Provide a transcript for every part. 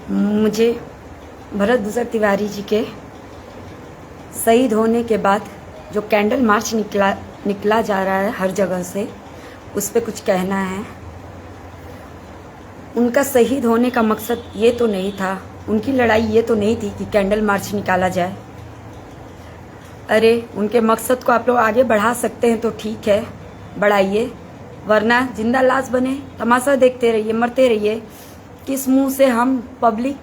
मुझे भरत भूषण तिवारी जी के शहीद होने के बाद जो कैंडल मार्च निकला जा रहा है हर जगह से, उस पर कुछ कहना है। उनका शहीद होने का मकसद ये तो नहीं था, उनकी लड़ाई ये तो नहीं थी कि कैंडल मार्च निकाला जाए। अरे उनके मकसद को आप लोग आगे बढ़ा सकते हैं तो ठीक है, बढ़ाइए, वरना जिंदा लाश बने तमाशा देखते रहिए, मरते रहिए। किस मुंह से हम पब्लिक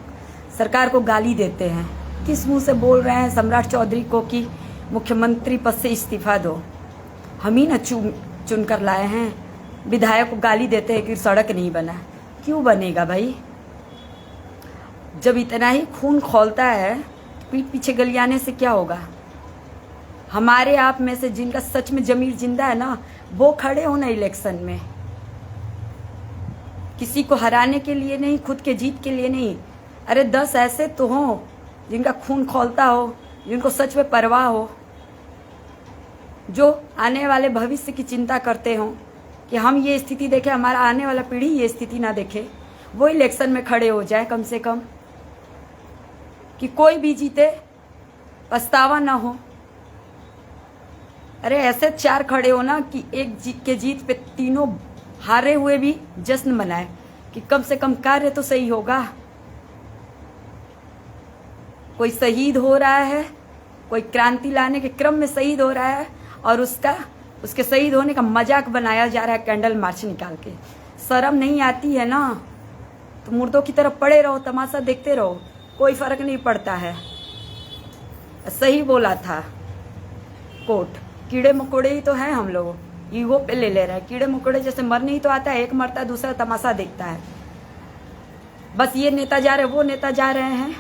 सरकार को गाली देते हैं, किस मुंह से बोल रहे हैं सम्राट चौधरी को कि मुख्यमंत्री पद से इस्तीफा दो। हम ही न चुन कर लाए हैं। विधायक को गाली देते हैं कि सड़क नहीं बना। क्यों बनेगा भाई? जब इतना ही खून खौलता है, पीठ पीछे गलियाने से क्या होगा? हमारे आप में से जिनका सच में जमीर जिंदा है ना, वो खड़े हो ना इलेक्शन में, किसी को हराने के लिए नहीं, खुद के जीत के लिए नहीं। अरे 10 ऐसे तो हों जिनका खून खौलता हो, जिनको सच में परवाह हो, जो आने वाले भविष्य की चिंता करते हो कि हम ये स्थिति देखें, हमारा आने वाला पीढ़ी ये स्थिति ना देखे। वो इलेक्शन में खड़े हो जाए कम से कम, कि कोई भी जीते पछतावा ना हो। अरे ऐसे 4 खड़े हो ना कि एक के जीत पे तीनों हारे हुए भी जश्न मनाए, कि कम से कम कार्य तो सही होगा। कोई शहीद हो रहा है, कोई क्रांति लाने के क्रम में शहीद हो रहा है, और उसके शहीद होने का मजाक बनाया जा रहा है कैंडल मार्च निकाल के। शर्म नहीं आती है ना? तो मुर्दों की तरफ पड़े रहो, तमाशा देखते रहो, कोई फर्क नहीं पड़ता है। सही बोला था कोर्ट, कीड़े मकोड़े ही तो हैं हम लोग, ईगो पे ले रहे हैं। कीड़े मकोड़े जैसे मरने ही तो आता है, एक मरता है दूसरा तमाशा देखता है। बस ये नेता जा रहे, वो नेता जा रहे हैं,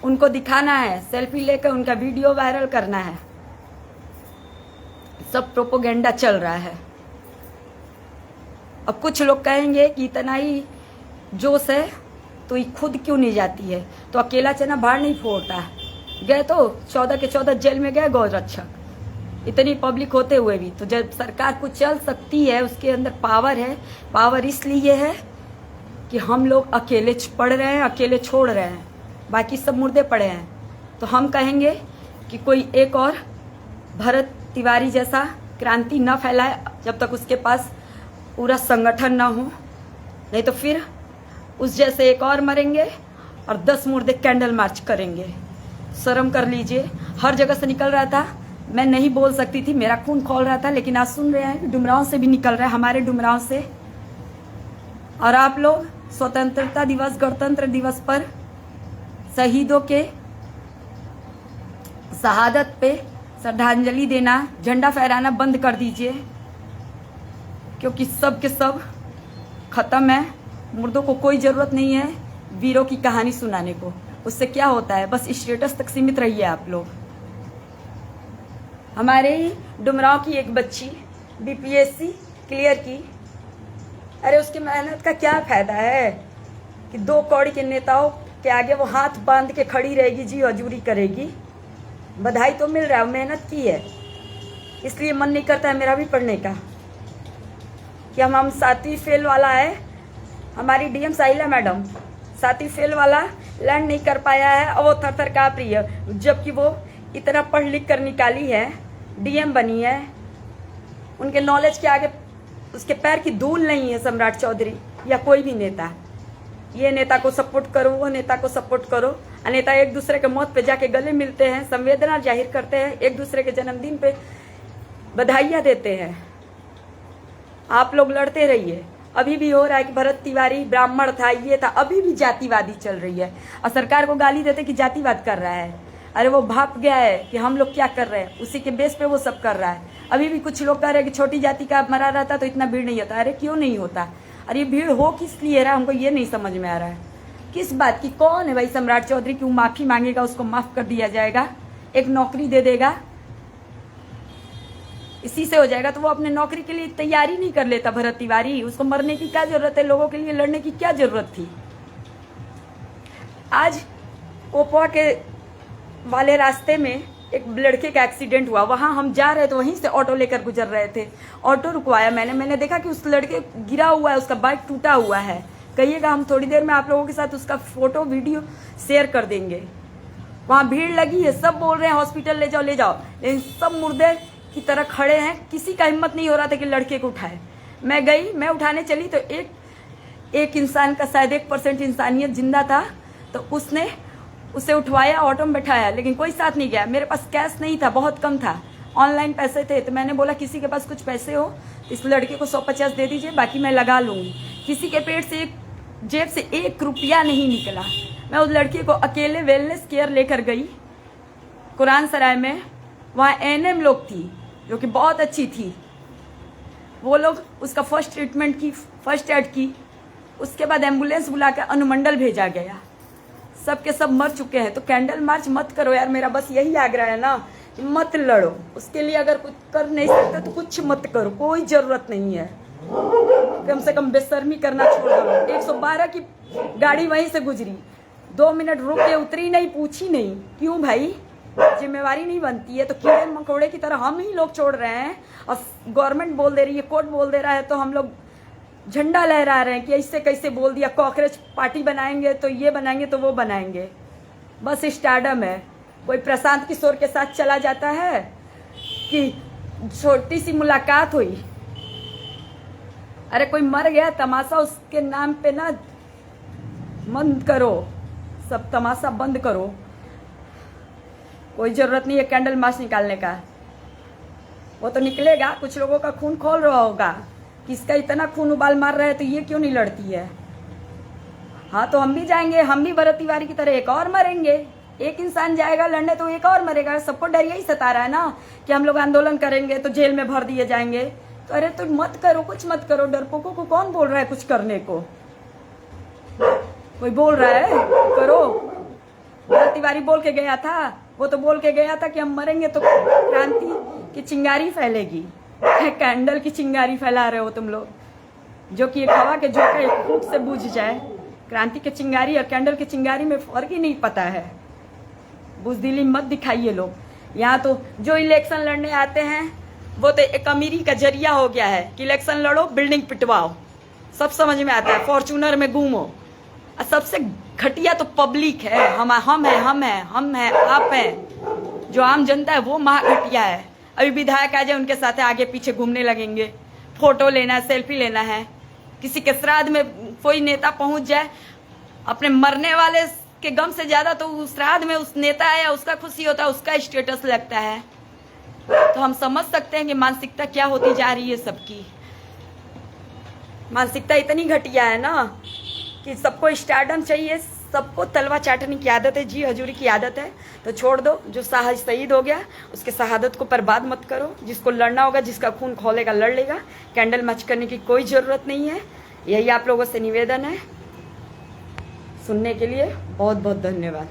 उनको दिखाना है, सेल्फी लेकर उनका वीडियो वायरल करना है। सब प्रोपोगेंडा चल रहा है। अब कुछ लोग कहेंगे कि इतना ही जोश है तो ये खुद क्यों नहीं जाती है? तो अकेला चना बाहर नहीं फोड़ता। गए तो 14 के 14 जेल में गए गौ रक्षक, इतनी पब्लिक होते हुए भी। तो जब सरकार कुछ चल सकती है, उसके अंदर पावर है। पावर इसलिए है कि हम लोग अकेले पड़ रहे हैं, अकेले छोड़ रहे हैं, बाकी सब मुर्दे पड़े हैं। तो हम कहेंगे कि कोई एक और भरत तिवारी जैसा क्रांति न फैलाए जब तक उसके पास पूरा संगठन ना हो, नहीं तो फिर उस जैसे एक और मरेंगे और 10 मुर्दे कैंडल मार्च करेंगे। शर्म कर लीजिए। हर जगह से निकल रहा था, मैं नहीं बोल सकती थी, मेरा खून खौल रहा था, लेकिन आज सुन रहे हैं कि डुमरांव से भी निकल रहा है, हमारे डुमरांव से। और आप लोग स्वतंत्रता दिवस, गणतंत्र दिवस पर शहीदों के शहादत पे श्रद्धांजलि देना, झंडा फहराना बंद कर दीजिए, क्योंकि सब के सब खत्म है। मुर्दों को कोई जरूरत नहीं है वीरों की कहानी सुनाने को। उससे क्या होता है? बस स्टेटस तक सीमित रहिए आप लोग। हमारे ही डुमरांव की एक बच्ची बीपीएससी क्लियर की। अरे उसकी मेहनत का क्या फायदा है कि 2 कौड़ी के नेताओं के आगे वो हाथ बांध के खड़ी रहेगी, जी हजूरी करेगी? बधाई तो मिल रहा है, मेहनत की है, इसलिए मन नहीं करता है मेरा भी पढ़ने का। कि हम 7वीं फेल वाला है, हमारी डीएम साहिला मैडम 7वीं फेल वाला लर्न नहीं कर पाया है, और वो थर काँप रही है, जबकि वो इतना पढ़ लिख कर निकाली है, डीएम बनी है। उनके नॉलेज के आगे उसके पैर की धूल नहीं है सम्राट चौधरी या कोई भी नेता। ये नेता को सपोर्ट करो, वो नेता को सपोर्ट करो। नेता एक दूसरे के मौत पे जाके गले मिलते हैं, संवेदना जाहिर करते हैं, एक दूसरे के जन्मदिन पे बधाइयाँ देते हैं। आप लोग लड़ते रहिए। अभी भी हो रहा है कि भरत तिवारी ब्राह्मण था, ये था, अभी भी जातिवादी चल रही है, और सरकार को गाली देते कि जातिवाद कर रहा है। अरे वो भाप गया है कि हम लोग क्या कर रहे हैं, उसी के बेस पे वो सब कर रहा है। अभी भी कुछ लोग कह रहे हैं कि छोटी जाति का मरा रहता तो इतना भीड़ नहीं होता। अरे क्यों नहीं होता? अरे ये भीड़ हो किस लिए रहा, हमको ये नहीं समझ में आ रहा है। किस बात की? कौन है भाई सम्राट चौधरी की माफी मांगेगा उसको माफ कर दिया जाएगा, एक नौकरी दे देगा, इसी से हो जाएगा? तो वो अपने नौकरी के लिए तैयारी नहीं कर लेता भरत तिवारी? उसको मरने की क्या जरूरत है? लोगों के लिए लड़ने की क्या जरूरत थी? आज ओपवा के वाले रास्ते में एक लड़के का एक्सीडेंट हुआ, वहां हम जा रहे थे, वहीं से ऑटो लेकर गुजर रहे थे, ऑटो रुकवाया मैंने देखा कि उस लड़के गिरा हुआ है, उसका बाइक टूटा हुआ है, कहिएगा, हम थोड़ी देर में आप लोगों के साथ उसका फोटो वीडियो शेयर कर देंगे। वहाँ भीड़ लगी है, सब बोल रहे हैं हॉस्पिटल ले जाओ ले जाओ, लेकिन सब मुर्दे की तरह खड़े हैं। किसी का हिम्मत नहीं हो रहा था कि लड़के को उठाए। मैं गई, मैं उठाने चली तो एक इंसान का शायद 1% इंसानियत जिंदा था, तो उसने उसे उठवाया, ऑटो में बैठाया, लेकिन कोई साथ नहीं गया। मेरे पास कैश नहीं था, बहुत कम था, ऑनलाइन पैसे थे, तो मैंने बोला किसी के पास कुछ पैसे हो इस लड़के को 150 दे दीजिए, बाकी मैं लगा लूँगी। किसी के पेट से जेब से 1 रुपया नहीं निकला। मैं उस लड़के को अकेले वेलनेस केयर लेकर गई कुरान सराय में। वहाँ एएनएम लोग थी जो कि बहुत अच्छी थी, वो लोग उसका फर्स्ट ट्रीटमेंट की, फर्स्ट एड की। उसके बाद एम्बुलेंस बुला के अनुमंडल भेजा गया। सब के सब मर चुके हैं। तो कैंडल मार्च मत करो यार, मेरा बस यही आग्रह है ना, मत लड़ो। उसके लिए अगर कुछ कर नहीं सकते तो कुछ मत करो, कोई जरूरत नहीं है। कम से कम बेशर्मी करना छोड़ दो। 112 की गाड़ी वहीं से गुजरी, 2 मिनट रुक के उतरी नहीं, पूछी नहीं, क्यों भाई? जिम्मेवारी नहीं बनती है तो कीड़े मकोड़े की तरह हम ही लोग छोड़ रहे हैं, और गवर्नमेंट बोल दे रही है, कोर्ट बोल दे रहा है, तो हम लोग झंडा लहरा रहे हैं कि ऐसे कैसे बोल दिया, कॉकरोच पार्टी बनाएंगे तो ये बनाएंगे तो वो बनाएंगे। बस स्टारडम है। कोई प्रशांत किशोर के साथ चला जाता है कि छोटी सी मुलाकात हुई, अरे कोई मर गया, तमाशा उसके नाम पे ना बंद करो, सब तमाशा बंद करो। कोई जरूरत नहीं है कैंडल मार्च निकालने का। वो तो निकलेगा, कुछ लोगों का खून खोल रहा होगा, किसका इतना खून उबाल मार रहा है तो ये क्यों नहीं लड़ती है। हाँ तो हम भी जाएंगे, हम भी भरत तिवारी की तरह एक और मरेंगे। एक इंसान जाएगा लड़ने तो एक और मरेगा। सबको डर यही सता रहा है ना कि हम लोग आंदोलन करेंगे तो जेल में भर दिए जाएंगे। तो अरे तो मत करो, कुछ मत करो। डरपोकों को कौन बोल रहा है कुछ करने को? कोई बोल रहा है करो? भरत तिवारी बोल के गया था, वो तो बोल के गया था कि हम मरेंगे तो क्रांति की चिंगारी फैलेगी। कैंडल की चिंगारी फैला रहे हो तुम लोग, जो कि एक हवा के झोंका एक फूंक से बुझ जाए। क्रांति की चिंगारी और कैंडल की चिंगारी में फर्क ही नहीं पता है। बुजदिली मत दिखाइए लोग। यहाँ तो जो इलेक्शन लड़ने आते हैं वो तो एक अमीरी का जरिया हो गया है कि इलेक्शन लड़ो, बिल्डिंग पिटवाओ, सब समझ में आता है, फॉर्चूनर में घूमो। और सबसे घटिया तो पब्लिक है, हम हैं, आप हैं। जो आम जनता है वो महा घटिया है। अभी विधायक आ जाए उनके साथ आगे पीछे घूमने लगेंगे, फोटो लेना है, सेल्फी लेना है। किसी के श्राद्ध में कोई नेता पहुंच जाए, अपने मरने वाले के गम से ज्यादा तो उस श्राद्ध में उस नेता है या उसका खुशी होता है, उसका स्टेटस लगता है। तो हम समझ सकते हैं कि मानसिकता क्या होती जा रही है सबकी। मानसिकता इतनी घटिया है ना कि सबको स्टारडम चाहिए, सबको तलवा चाटने की आदत है, जी हजूरी की आदत है। तो छोड़ दो, जो शहीद हो गया उसके शहादत को बर्बाद मत करो। जिसको लड़ना होगा, जिसका खून खोलेगा लड़ लेगा। कैंडल मार्च करने की कोई ज़रूरत नहीं है। यही आप लोगों से निवेदन है। सुनने के लिए बहुत बहुत धन्यवाद।